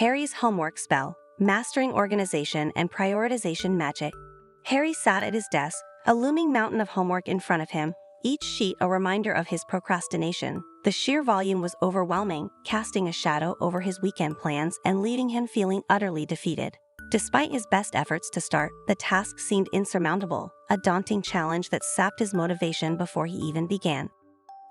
Harry's homework spell, mastering organization and prioritization magic. Harry sat at his desk, a looming mountain of homework in front of him, each sheet a reminder of his procrastination. The sheer volume was overwhelming, casting a shadow over his weekend plans and leaving him feeling utterly defeated. Despite his best efforts to start, the task seemed insurmountable, a daunting challenge that sapped his motivation before he even began.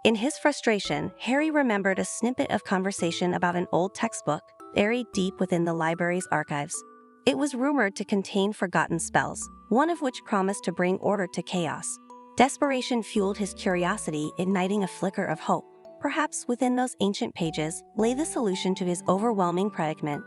In his frustration, Harry remembered a snippet of conversation about an old textbook, buried deep within the library's archives. It was rumored to contain forgotten spells, one of which promised to bring order to chaos. Desperation fueled his curiosity, igniting a flicker of hope. Perhaps within those ancient pages lay the solution to his overwhelming predicament.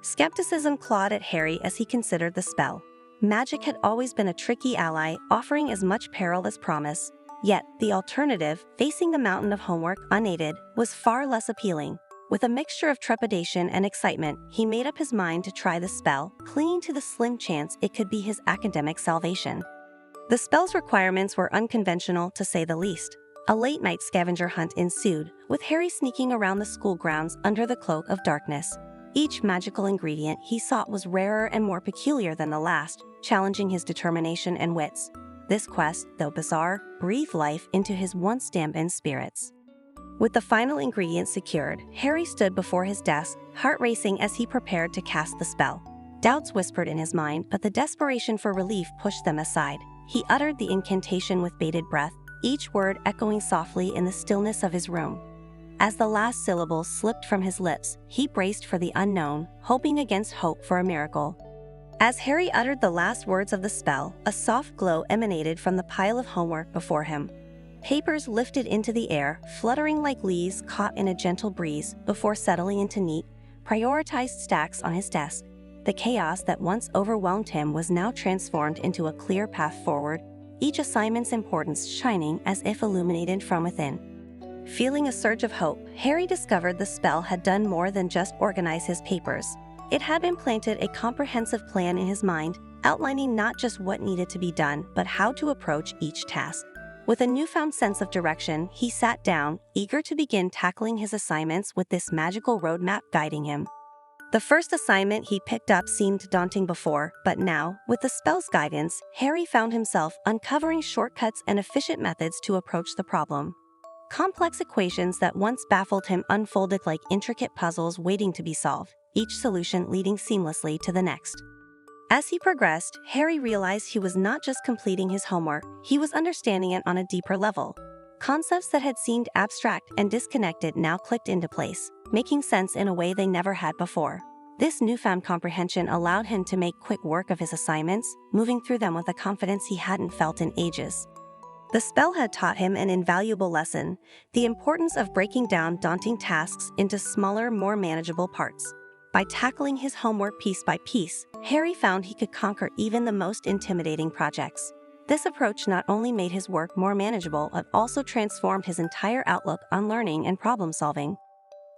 Skepticism clawed at Harry as he considered the spell. Magic had always been a tricky ally, offering as much peril as promise. Yet, the alternative, facing the mountain of homework unaided, was far less appealing. With a mixture of trepidation and excitement, he made up his mind to try the spell, clinging to the slim chance it could be his academic salvation. The spell's requirements were unconventional, to say the least. A late-night scavenger hunt ensued, with Harry sneaking around the school grounds under the cloak of darkness. Each magical ingredient he sought was rarer and more peculiar than the last, challenging his determination and wits. This quest, though bizarre, breathed life into his once dampened spirits. With the final ingredient secured, Harry stood before his desk, heart racing as he prepared to cast the spell. Doubts whispered in his mind, but the desperation for relief pushed them aside. He uttered the incantation with bated breath, each word echoing softly in the stillness of his room. As the last syllable slipped from his lips, he braced for the unknown, hoping against hope for a miracle. As Harry uttered the last words of the spell, a soft glow emanated from the pile of homework before him. Papers lifted into the air, fluttering like leaves caught in a gentle breeze, before settling into neat, prioritized stacks on his desk. The chaos that once overwhelmed him was now transformed into a clear path forward, each assignment's importance shining as if illuminated from within. Feeling a surge of hope, Harry discovered the spell had done more than just organize his papers. It had implanted a comprehensive plan in his mind, outlining not just what needed to be done, but how to approach each task. With a newfound sense of direction, he sat down, eager to begin tackling his assignments with this magical roadmap guiding him. The first assignment he picked up seemed daunting before, but now, with the spell's guidance, Harry found himself uncovering shortcuts and efficient methods to approach the problem. Complex equations that once baffled him unfolded like intricate puzzles waiting to be solved, each solution leading seamlessly to the next. As he progressed, Harry realized he was not just completing his homework, he was understanding it on a deeper level. Concepts that had seemed abstract and disconnected now clicked into place, making sense in a way they never had before. This newfound comprehension allowed him to make quick work of his assignments, moving through them with a confidence he hadn't felt in ages. The spell had taught him an invaluable lesson: the importance of breaking down daunting tasks into smaller, more manageable parts. By tackling his homework piece by piece, Harry found he could conquer even the most intimidating projects. This approach not only made his work more manageable but also transformed his entire outlook on learning and problem-solving.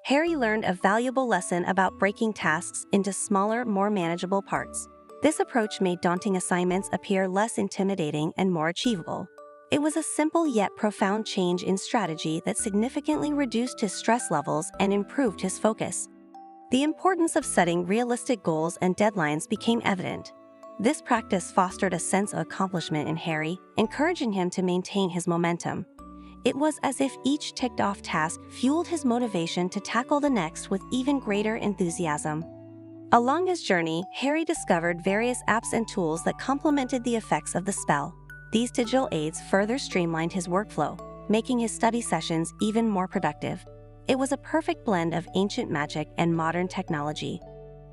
Harry learned a valuable lesson about breaking tasks into smaller, more manageable parts. This approach made daunting assignments appear less intimidating and more achievable. It was a simple yet profound change in strategy that significantly reduced his stress levels and improved his focus. The importance of setting realistic goals and deadlines became evident. This practice fostered a sense of accomplishment in Harry, encouraging him to maintain his momentum. It was as if each ticked-off task fueled his motivation to tackle the next with even greater enthusiasm. Along his journey, Harry discovered various apps and tools that complemented the effects of the spell. These digital aids further streamlined his workflow, making his study sessions even more productive. It was a perfect blend of ancient magic and modern technology.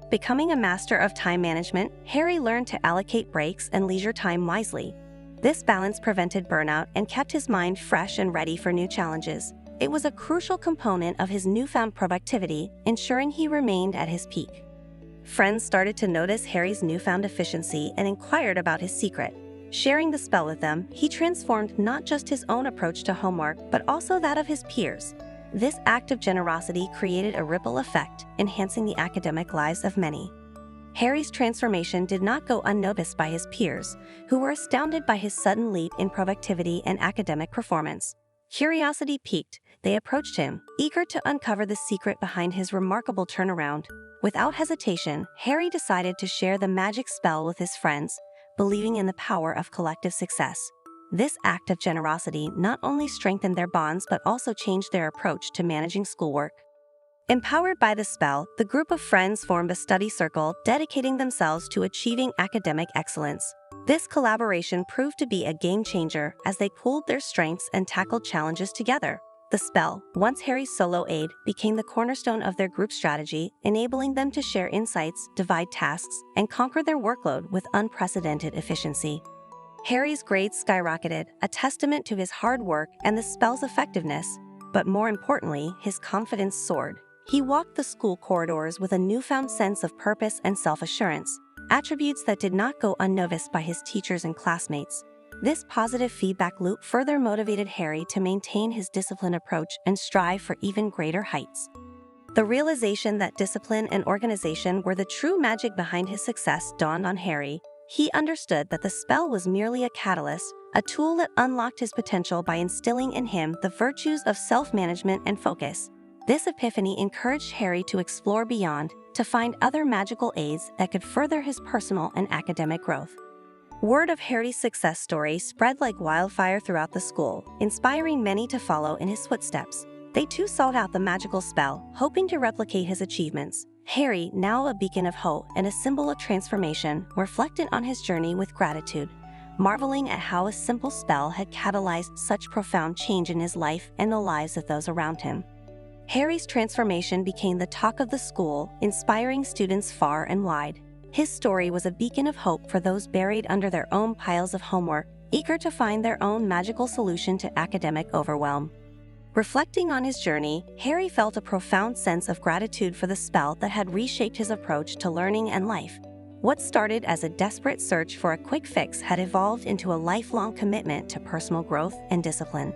Becoming a master of time management, Harry learned to allocate breaks and leisure time wisely. This balance prevented burnout and kept his mind fresh and ready for new challenges. It was a crucial component of his newfound productivity, ensuring he remained at his peak. Friends started to notice Harry's newfound efficiency and inquired about his secret. Sharing the spell with them, he transformed not just his own approach to homework, but also that of his peers. This act of generosity created a ripple effect, enhancing the academic lives of many. Harry's transformation did not go unnoticed by his peers, who were astounded by his sudden leap in productivity and academic performance. Curiosity piqued, they approached him, eager to uncover the secret behind his remarkable turnaround. Without hesitation, Harry decided to share the magic spell with his friends, believing in the power of collective success. This act of generosity not only strengthened their bonds but also changed their approach to managing schoolwork. Empowered by the spell, the group of friends formed a study circle dedicating themselves to achieving academic excellence. This collaboration proved to be a game changer as they pooled their strengths and tackled challenges together. The spell, once Harry's solo aid, became the cornerstone of their group strategy, enabling them to share insights, divide tasks, and conquer their workload with unprecedented efficiency. Harry's grades skyrocketed, a testament to his hard work and the spell's effectiveness, but more importantly, his confidence soared. He walked the school corridors with a newfound sense of purpose and self-assurance, attributes that did not go unnoticed by his teachers and classmates. This positive feedback loop further motivated Harry to maintain his disciplined approach and strive for even greater heights. The realization that discipline and organization were the true magic behind his success dawned on Harry. He understood that the spell was merely a catalyst, a tool that unlocked his potential by instilling in him the virtues of self-management and focus. This epiphany encouraged Harry to explore beyond, to find other magical aids that could further his personal and academic growth. Word of Harry's success story spread like wildfire throughout the school, inspiring many to follow in his footsteps. They too sought out the magical spell, hoping to replicate his achievements. Harry, now a beacon of hope and a symbol of transformation, reflected on his journey with gratitude, marveling at how a simple spell had catalyzed such profound change in his life and the lives of those around him. Harry's transformation became the talk of the school, inspiring students far and wide. His story was a beacon of hope for those buried under their own piles of homework, eager to find their own magical solution to academic overwhelm. Reflecting on his journey, Harry felt a profound sense of gratitude for the spell that had reshaped his approach to learning and life. What started as a desperate search for a quick fix had evolved into a lifelong commitment to personal growth and discipline.